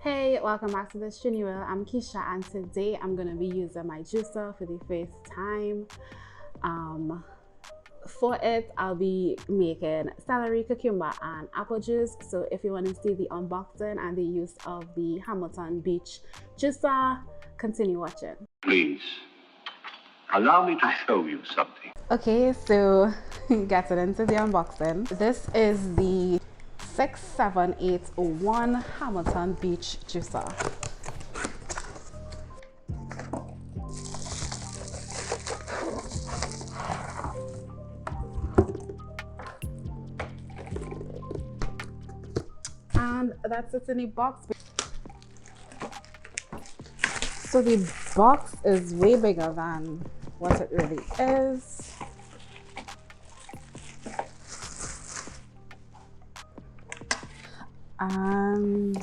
Hey, welcome back to the Trini. I'm Keisha, and today I'm going to be using my juicer for the first time. For it, I'll be making celery, cucumber, and apple juice. So if you want to see the unboxing and the use of the Hamilton Beach juicer, continue watching. Please, allow me to show you something. Okay, so getting into the unboxing. This is the 67801 Hamilton Beach juicer. And that's it in the box. So the box is way bigger than what it really is. And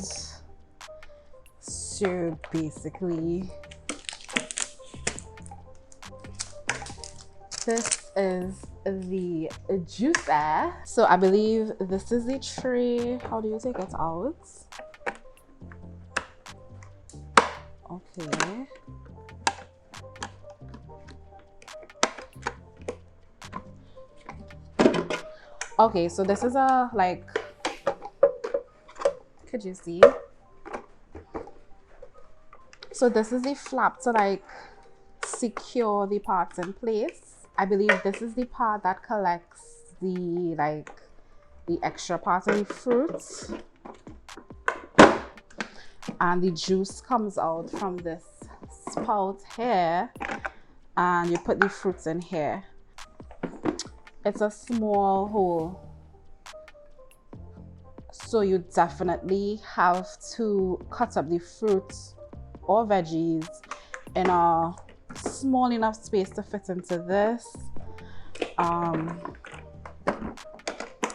so basically this is the juicer. So I believe this is the tray. How do you take it out? Okay. Okay, so this is a could you see? So this is the flap to secure the parts in place. I believe this is the part that collects the extra part of the fruit, and the juice comes out from this spout here, and you put the fruits in here. It's a small hole, so you definitely have to cut up the fruits or veggies in a small enough space to fit into this.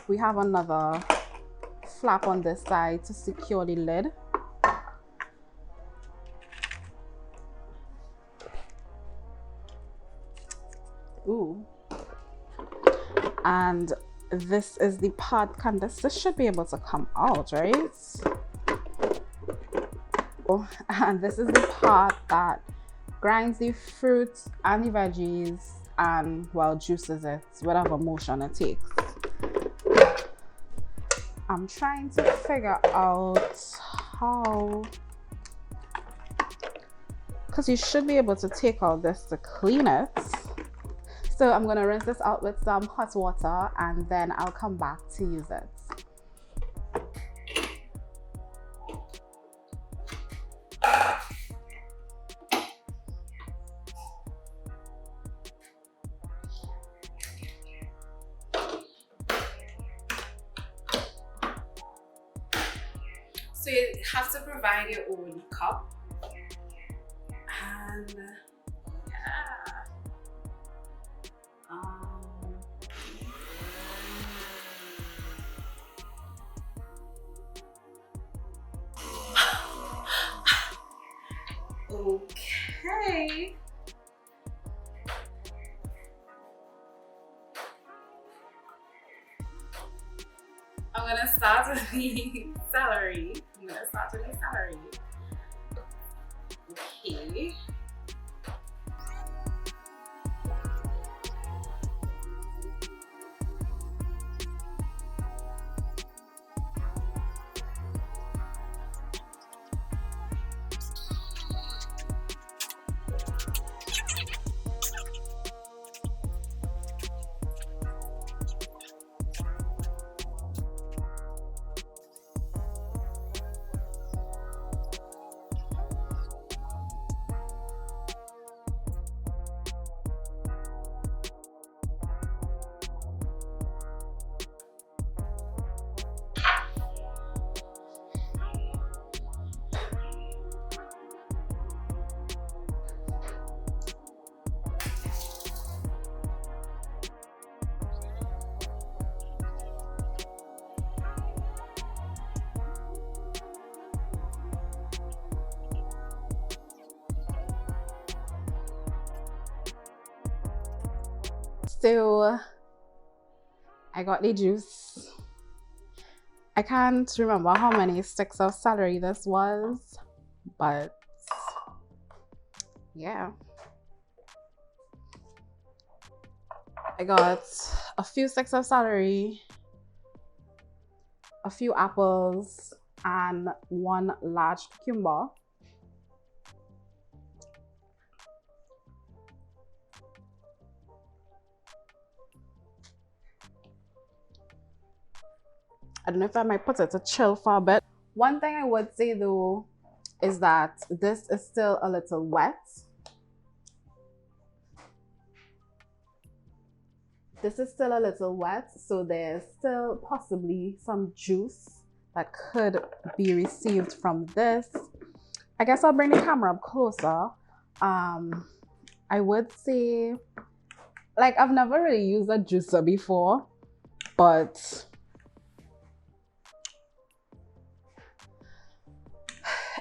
We have another flap on this side to secure the lid. Ooh. And this is the part, this should be able to come out, right? Oh, and this is the part that grinds the fruit and the veggies and, well, juices it, whatever motion it takes. I'm trying to figure out how, because you should be able to take out this to clean it. So I'm going to rinse this out with some hot water, and then I'll come back to use it. So you have to provide your own cup. And yeah. Okay. I'm gonna start with the celery. Okay. So I got the juice I can't remember how many sticks of celery this was, but yeah. I got a few sticks of celery, a few apples, and one large cucumber. I don't know if I might put it to chill for a bit. One thing I would say though is that this is still a little wet. This is still a little wet, so there's still possibly some juice that could be received from this. I guess I'll bring the camera up closer. I would say, like, I've never really used a juicer before, but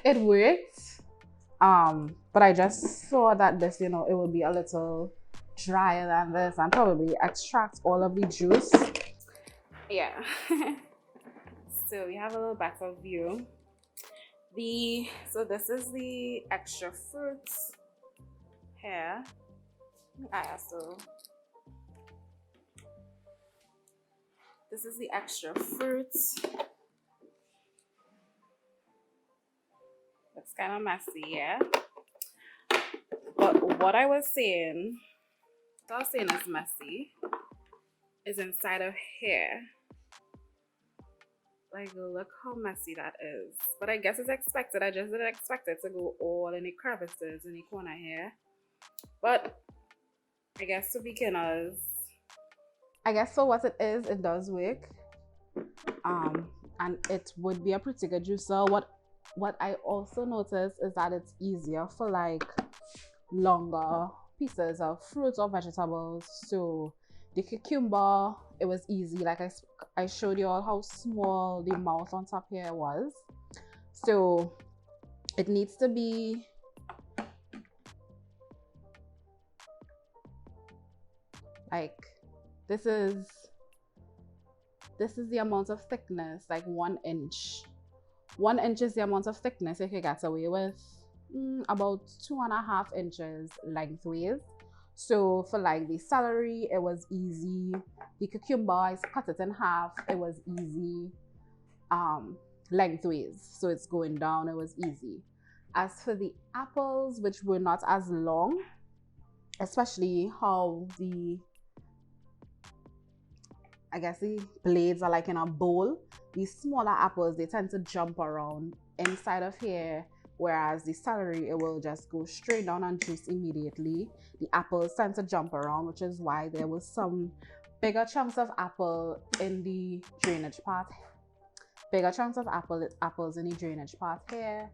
it worked. But I just saw that this, you know, it would be a little drier than this and probably extract all of the juice. Yeah. So we have a little better view. So this is the extra fruits here. So this is the extra fruits. It's kind of messy, yeah. But what I was saying is messy, is inside of here. Like, look how messy that is. But I guess it's expected. I just didn't expect it to go all in the crevices in the corner here. But I guess for beginners, I guess for what it is, it does work. And it would be a pretty good juicer. What I also noticed is that it's easier for like longer pieces of fruits or vegetables. So the cucumber, it was easy. Like I showed you all how small the mouth on top here was. So it needs to be like, this is the amount of thickness, like 1 inch. 1 inch is the amount of thickness you can get away with. About 2.5 inches lengthways. So for like the celery, it was easy. The cucumber, I cut it in half. It was easy. Lengthways, so it's going down. It was easy. As for the apples, which were not as long, especially how I guess the blades are like in a bowl. These smaller apples, they tend to jump around inside of here. Whereas the celery, it will just go straight down and juice immediately. The apples tend to jump around, which is why there was some bigger chunks of apple in the drainage part. Bigger chunks of apples in the drainage part here.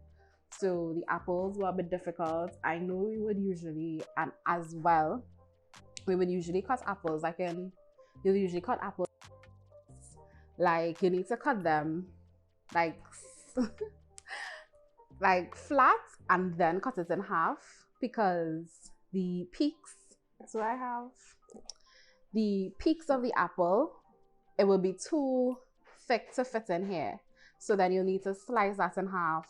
So the apples were a bit difficult. I know we would usually, and as well, we would usually cut apples. You'll usually cut apples. Like, you need to cut them like like flat and then cut it in half, because the peaks, so I have the peaks of the apple, it will be too thick to fit in here. So then you'll need to slice that in half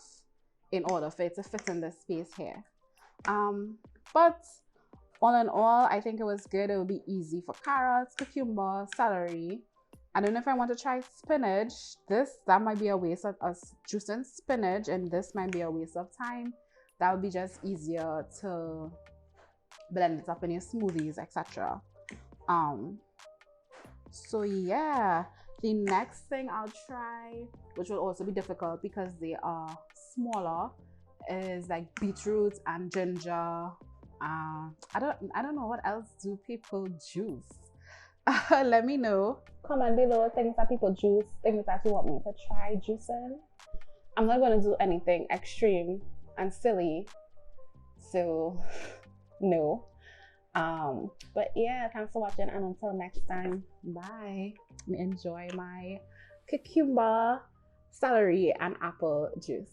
in order for it to fit in this space here. But all in all, I think it was good. It would be easy for carrots, cucumber, celery. I don't know if I want to try spinach. That might be a waste of us juicing spinach, and this might be a waste of time. That would be just easier to blend it up in your smoothies, etc. So yeah, the next thing I'll try, which will also be difficult because they are smaller, is like beetroot and ginger. I don't know what else do people juice. Let me know. Comment below things that people juice, things that you want me to try juicing. I'm not going to do anything extreme and silly, so no. But yeah, thanks for watching, and until next time, bye. Enjoy my cucumber, celery, and apple juice.